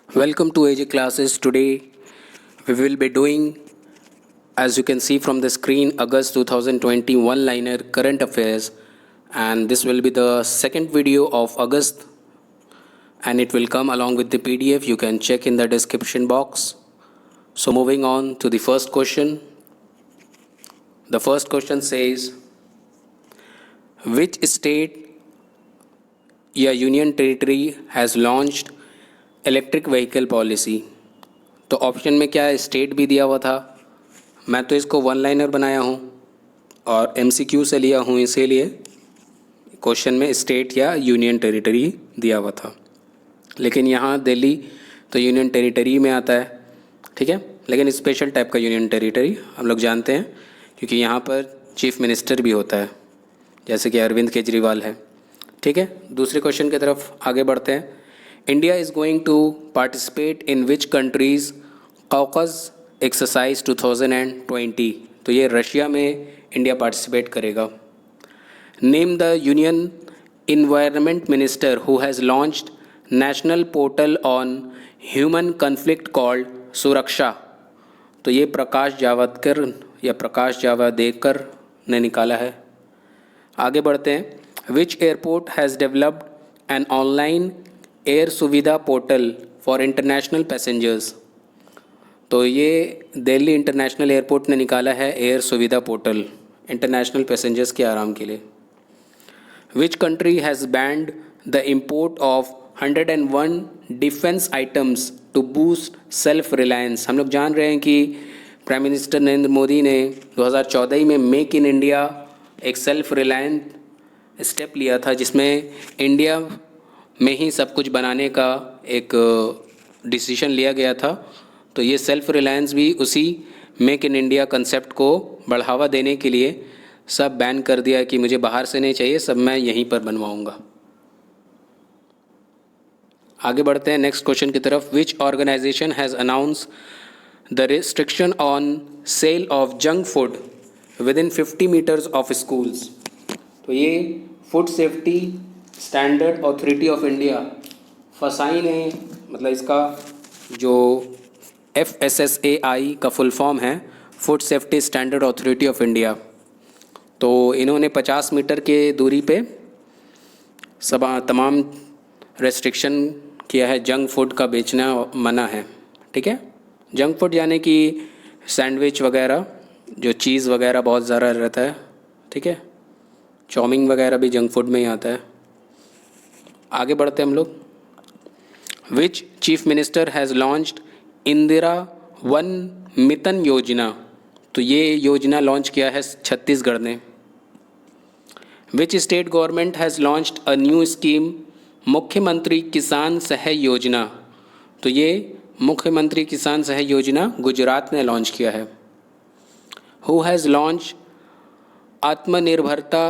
Welcome to AJ classes. Today we will be doing, as you can see from the screen, August 2020 one-liner current affairs, and this will be the second video of August, and it will come along with the PDF. You can check in the description box. So moving on to the first question. The first question says, which state या union territory has launched electric vehicle policy? तो option में क्या है, state भी दिया हुआ था। मैं तो इसको वन लाइनर बनाया हूँ और MCQ से लिया हूँ, इसीलिए क्वेश्चन में स्टेट या यूनियन टेरिटरी दिया हुआ था। लेकिन यहाँ दिल्ली तो यूनियन टेरिटरी में आता है, ठीक है, लेकिन स्पेशल टाइप का यूनियन टेरिटरी हम लोग जानते हैं, क्योंकि यहाँ पर चीफ मिनिस्टर भी होता है, जैसे कि अरविंद केजरीवाल है, ठीक है। दूसरे क्वेश्चन की तरफ आगे बढ़ते हैं। India is going to participate in which countries Caucasus exercise 2020? तो ये रशिया में इंडिया पार्टिसिपेट करेगा। Name the union environment minister who has launched national portal on human conflict called Suraksha? तो ये प्रकाश जावड़ेकर या प्रकाश जावड़ेकर ने निकाला है। आगे बढ़ते हैं। Which airport has developed an online air सुविधा पोर्टल फॉर इंटरनेशनल पैसेंजर्स? तो ये दिल्ली इंटरनेशनल एयरपोर्ट ने निकाला है एयर सुविधा पोर्टल इंटरनेशनल पैसेंजर्स के आराम के लिए। Which country has banned the import of 101 defence items to boost self reliance? हम लोग जान रहे हैं कि प्राइम मिनिस्टर नरेंद्र मोदी ने 2014 में मेक इन इंडिया एक सेल्फ रिलायंस स्टेप लिया था, जिसमें इंडिया में ही सब कुछ बनाने का एक डिसीजन लिया गया था। तो ये सेल्फ रिलायंस भी उसी मेक इन इंडिया कंसेप्ट को बढ़ावा देने के लिए सब बैन कर दिया कि मुझे बाहर से नहीं चाहिए, सब मैं यहीं पर बनवाऊंगा। आगे बढ़ते हैं नेक्स्ट क्वेश्चन की तरफ। Which organisation has announce the restriction on sale of junk food within 50 metres of schools? तो ये food safety standard authority of India FSSAI ने, मतलब इसका जो FSSAI का फुल फॉर्म है food safety standard authority of India, तो इन्होंने 50 मीटर के दूरी पे सब तमाम रेस्ट्रिक्शन किया है। जंक फूड का बेचना मना है, ठीक है। जंक फूड यानी कि सैंडविच वगैरह, जो चीज़ वगैरह बहुत ज़्यादा रहता है, ठीक है, चाउमीन वगैरह भी जंक फूड में ही आता है। आगे बढ़ते हैं हम लोग। Which chief minister has launched Indira वन मितन योजना? तो ये योजना लॉन्च किया है छत्तीसगढ़ ने। Which state government has launched a new scheme मुख्यमंत्री किसान सहाय योजना? तो ये मुख्यमंत्री किसान सहाय योजना गुजरात ने लॉन्च किया है। हु हैज़ लॉन्च आत्मनिर्भरता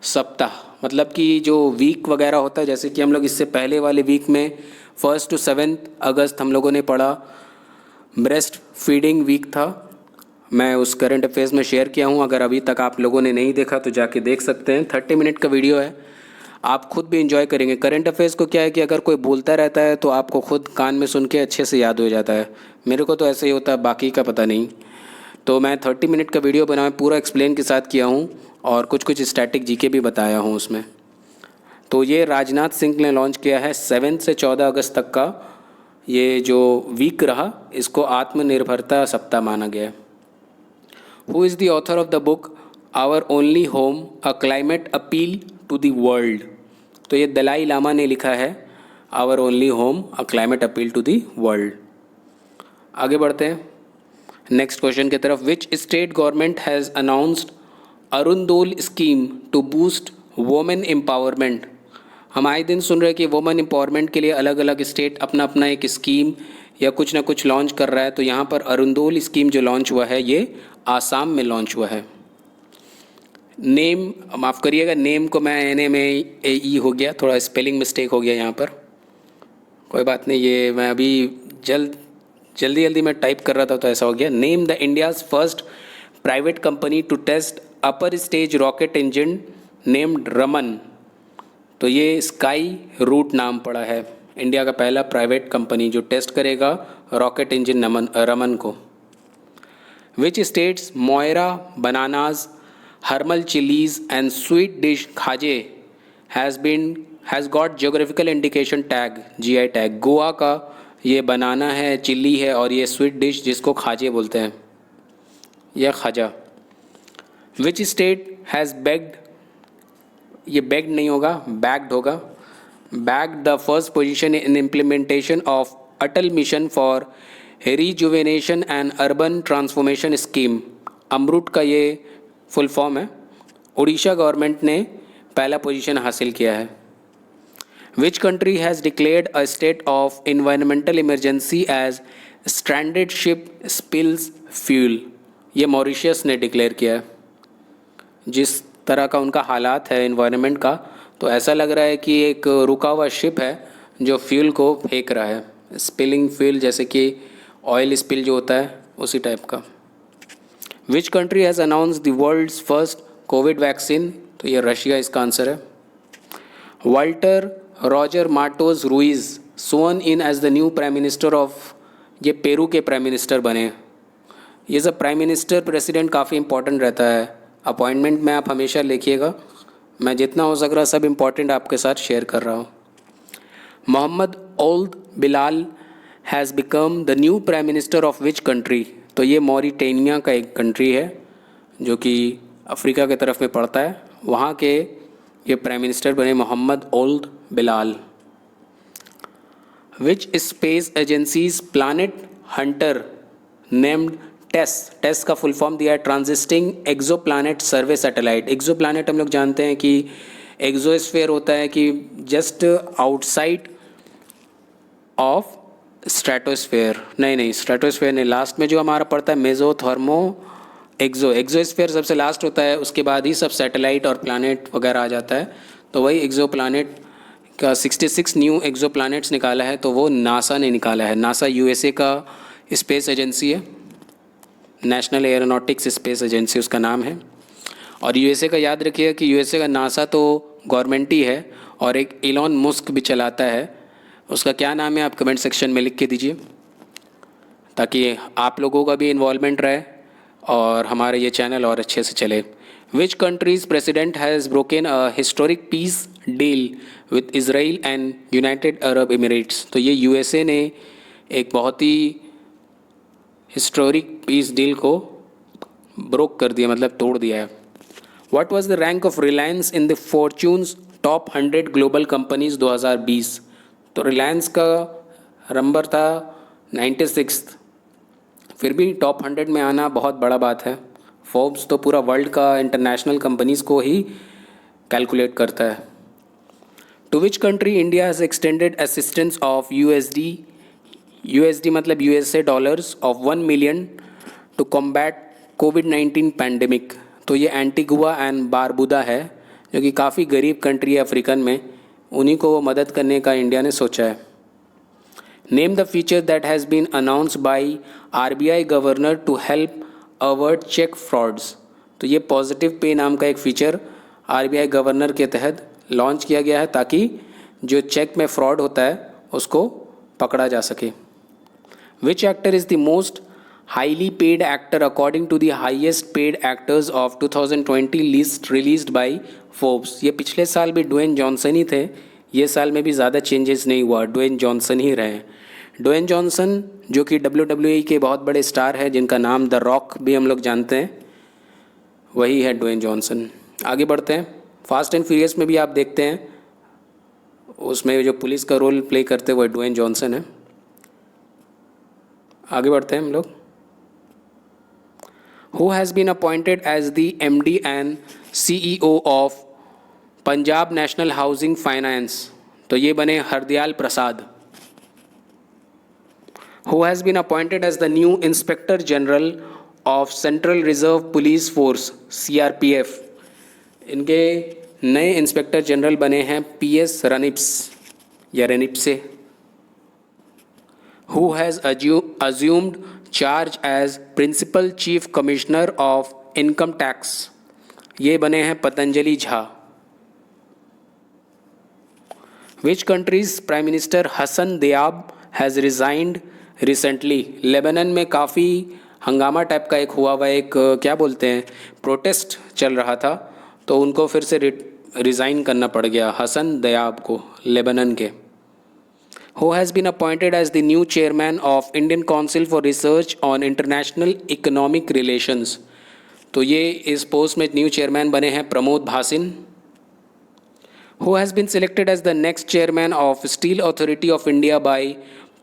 सप्ताह? मतलब कि जो वीक वगैरह होता है, जैसे कि हम लोग इससे पहले वाले वीक में 1 से 7 अगस्त हम लोगों ने पढ़ा ब्रेस्ट फीडिंग वीक था। मैं उस करंट अफेयर्स में शेयर किया हूँ, अगर अभी तक आप लोगों ने नहीं देखा तो जाके देख सकते हैं। 30 मिनट का वीडियो है, आप खुद भी एंजॉय करेंगे। करंट अफेयर्स को क्या है कि अगर कोई बोलता रहता है तो आपको खुद कान में सुन के अच्छे से याद हो जाता है। मेरे को तो ऐसे ही होता है, बाकी का पता नहीं। तो मैं 30 मिनट का वीडियो बनाया, पूरा एक्सप्लेन के साथ किया हूँ और कुछ स्टैटिक जीके भी बताया हूँ उसमें। तो ये राजनाथ सिंह ने लॉन्च किया है 7 से 14 अगस्त तक का ये जो वीक रहा, इसको आत्मनिर्भरता सप्ताह माना गया है। Who is the author of the book our only home a climate appeal to the world? तो ये दलाई लामा ने लिखा है, our only home a climate appeal to the world. आगे बढ़ते हैं नेक्स्ट क्वेश्चन की तरफ। Which state government has announced Arunodaya scheme to boost women empowerment? हम आए दिन सुन रहे हैं कि वुमेन एम्पावरमेंट के लिए अलग अलग स्टेट अपना अपना एक स्कीम या कुछ ना कुछ लॉन्च कर रहा है। तो यहाँ पर अरुणोदय स्कीम जो लॉन्च हुआ है ये आसाम में लॉन्च हुआ है। नेम, माफ़ करिएगा, नेम को मैं NA में AE हो गया, थोड़ा स्पेलिंग मिस्टेक हो गया यहाँ पर, कोई बात नहीं। ये मैं अभी जल्दी में टाइप कर रहा था तो ऐसा हो गया। Name the India's first private company to test upper stage rocket engine named Raman? तो ये स्काई रूट नाम पड़ा है, इंडिया का पहला प्राइवेट कंपनी जो टेस्ट करेगा रॉकेट इंजन रमन को। Which states Moira bananas Harmal chillies and sweet dish khaje has got geographical indication tag, GI tag. Goa का ये बनाना है, चिल्ली है और ये स्वीट डिश जिसको खाजे बोलते हैं, यह khaja. Which state has begged, ये बेग्ड नहीं होगा, बैग्ड होगा, bagged the first position in implementation of Atal mission for rejuvenation and urban transformation scheme. AMRUT का ये फुल फॉर्म है। उड़ीसा गवर्नमेंट ने पहला पोजीशन हासिल किया है। Which country has declared a state of environmental emergency as stranded ship spills fuel, ये Mauritius ने डिक्लेयर किया है। जिस तरह का उनका हालात है इन्वायरमेंट का, तो ऐसा लग रहा है कि एक रुका हुआ शिप है जो फ्यूल को फेंक रहा है, स्पिलिंग फ्यूल, जैसे कि ऑयल स्पिल जो होता है उसी टाइप का। Which country has announce the world's first covid vaccine, तो ये रशिया इसका आंसर है। Walter Roger Martos Ruiz sworn in as the new prime minister of, ये पेरू के प्राइम मिनिस्टर बने। ये सब प्राइम मिनिस्टर प्रेसिडेंट काफ़ी इंपॉर्टेंट रहता है, अपॉइंटमेंट में आप हमेशा लिखिएगा, मैं जितना हो सक रहा सब इंपॉर्टेंट आपके साथ शेयर कर रहा हूँ। Mohamed Ould Bilal has become the new prime minister of which country, तो ये मॉरिटेनिया का एक कंट्री है जो कि अफ्रीका के तरफ में पड़ता है, वहाँ के ये प्राइम मिनिस्टर बने Mohamed Ould Bilal. Which space agencies planet hunter named TESS का फुल फॉर्म दिया है transiting exoplanet survey satellite. Exoplanet हम लोग जानते हैं कि एक्सोस्फेयर होता है कि जस्ट आउटसाइड ऑफ स्ट्रेटोस्फेयर, नहीं स्ट्रेटोस्फेयर नहीं, लास्ट में जो हमारा पड़ता है मेजोथर्मो एक्सोस्फेयर सबसे लास्ट होता है, उसके बाद ही सब सैटेलाइट और प्लानट वगैरह आ जाता है। तो वही एक्सो प्लानट का 66 न्यू एक्सो प्लानट्स निकाला है, तो वो नासा ने निकाला है। नासा USA का स्पेस एजेंसी है, नेशनल एयरोनॉटिक्स स्पेस एजेंसी उसका नाम है। और USA का याद रखिए कि USA का नासा तो गवर्नमेंट ही है, और एक इलॉन मस्क भी चलाता है, उसका क्या नाम है आप कमेंट सेक्शन में लिख के दीजिए, ताकि आप लोगों का भी इन्वॉल्वमेंट रहे और हमारे ये चैनल और अच्छे से चले। Which countries president has broken a historic peace deal with Israel and United Arab Emirates, तो ये USA ने एक बहुत ही हिस्टोरिक पीस डील को ब्रोक कर दिया, मतलब तोड़ दिया है। What was the rank of Reliance in the fortunes top 100 global companies 2020, तो रिलायंस का नंबर था 96, फिर भी टॉप 100 में आना बहुत बड़ा बात है। फोर्ब्स तो पूरा वर्ल्ड का इंटरनेशनल कंपनीज़ को ही कैलकुलेट करता है। To which country India has extended assistance of USD मतलब USA dollars of 1 million to combat COVID-19 pandemic, तो ये एंटीगुआ एंड बारबुदा है जो कि काफ़ी गरीब कंट्री है अफ्रीकन में, उन्हीं को मदद करने का इंडिया ने सोचा है। Name the feature that has been announced by RBI governor to help avert cheque frauds, तो ये पॉजिटिव पे नाम का एक फ़ीचर RBI गवर्नर के तहत लॉन्च किया गया है ताकि जो चेक में फ्रॉड होता है उसको पकड़ा जा सके। Which actor is the most highly paid actor according to the highest paid actors of 2020 list released by Forbes, ये पिछले साल भी ड्वेन जॉनसन ही थे, ये साल में भी ज़्यादा चेंजेस नहीं हुआ, ड्वेन जॉनसन ही रहे। ड्वेन जॉनसन जो कि WWE के बहुत बड़े स्टार हैं जिनका नाम द रॉक भी हम लोग जानते हैं, वही है ड्वेन जॉनसन। आगे बढ़ते हैं। फास्ट एंड फ्यूरियस में भी आप देखते हैं उसमें जो पुलिस का रोल प्ले करते हुए ड्वेन जॉनसन है। आगे बढ़ते हैं हम लोग। Who has been appointed as the MD and CEO of Punjab national housing finance, तो ये बने Hardayal Prasad. Who has been appointed as the new inspector general of central reserve police force CRPF, इनके नए इंस्पेक्टर जनरल बने हैं PS रनिप्स या रेनिप्से। Who has assumed charge as principal chief commissioner of income tax, ये बने हैं Patanjali Jha. Which country's prime minister Hassan Diab has resigned recently. Lebanon में काफ़ी हंगामा टाइप का एक हुआ हुआ एक क्या बोलते हैं प्रोटेस्ट चल रहा था, तो उनको फिर से रिज़ाइन करना पड़ गया हसन दियाब को लेबनान के। Who has been appointed as the new chairman of Indian Council for Research on International Economic Relations। तो ये इस पोस्ट में न्यू चेयरमैन बने हैं Pramod Bhasin. Who has been selected as the next chairman of Steel Authority of India by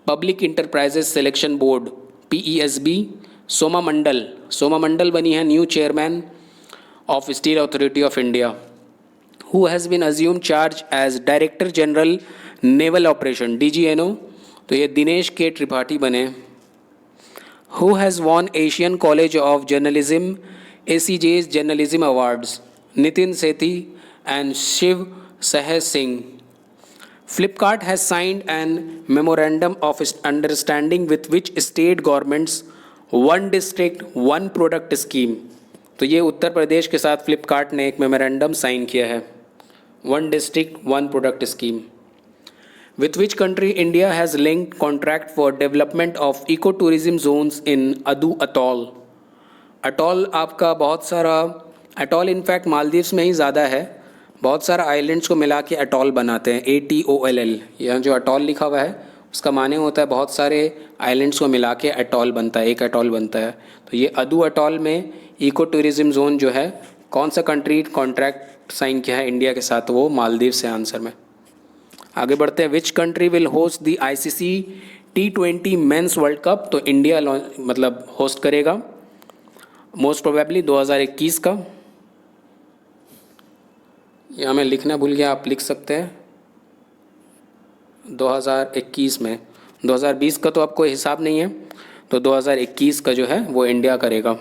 Public Enterprises Selection Board PESB। Soma मंडल बनी है new chairman of steel authority of India. Who has been assumed charge as Director General naval operation DGNO, तो ये दिनेश के त्रिपाठी बने। Who has won Asian college of journalism ACJ's journalism awards Nitin Sethi and Shiv Sahaj Singh. Flipkart has signed an memorandum of understanding with which state governments one district one product scheme। तो ये उत्तर प्रदेश के साथ फ्लिपकार्ट ने एक मेमोरेंडम साइन किया है, one district one product scheme. With which country India has linked contract for development of eco tourism zones in Adu Atoll। Atoll आपका बहुत सारा अटॉल इनफैक्ट मालदीव्स में ही ज़्यादा है, बहुत सारा आइलैंड्स को मिला के अटॉल बनाते हैं ATOLL। यहाँ जो अटॉल लिखा हुआ है उसका माने होता है बहुत सारे आइलैंड्स को मिला के अटॉल बनता है, एक अटॉल बनता है। तो ये अदू अटॉल में इको टूरिज्म जोन जो है कौन सा कंट्री कॉन्ट्रैक्ट साइन किया है इंडिया के साथ, वो मालदीव से आंसर में। आगे बढ़ते हैं। Which country will host the ICC T20 mains world cup. तो इंडिया मतलब होस्ट करेगा मोस्ट प्रोबेबली 2021 का। यहाँ मैं लिखना भूल गया, आप लिख सकते हैं 2021 में। 2020 का तो आपको हिसाब नहीं है, तो 2021 का जो है वो इंडिया करेगा।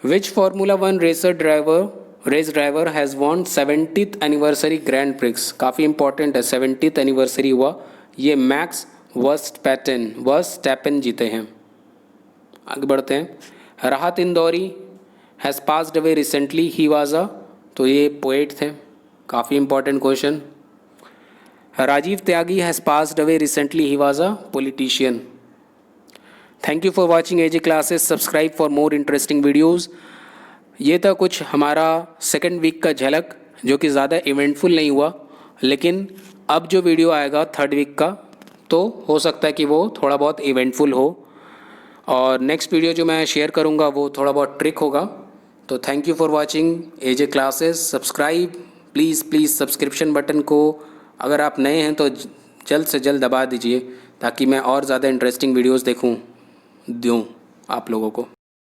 Which formula 1 race driver has won 70th anniversary grand prix. काफ़ी इंपॉर्टेंट है, 70th एनिवर्सरी हुआ, ये मैक्स वर्स्टैपेन जीते हैं। आगे बढ़ते हैं। Rahat Indori has passed away recently, he was a, तो ये पोएट थे, काफ़ी important question. Rajiv Tyagi has passed away recently, he was a politician. Thank you for watching AJ classes, subscribe for more interesting videos. ये था कुछ हमारा सेकेंड वीक का झलक, जो कि ज़्यादा इवेंटफुल नहीं हुआ, लेकिन अब जो वीडियो आएगा थर्ड वीक का तो हो सकता है कि वो थोड़ा बहुत इवेंटफुल हो, और नेक्स्ट वीडियो जो मैं शेयर करूँगा वो थोड़ा बहुत ट्रिक होगा। तो thank you for watching AJ classes, subscribe please subscription button को अगर आप नए हैं तो जल्द से जल्द दबा दीजिए, ताकि मैं और ज़्यादा इंटरेस्टिंग वीडियोज़ दूँ आप लोगों को।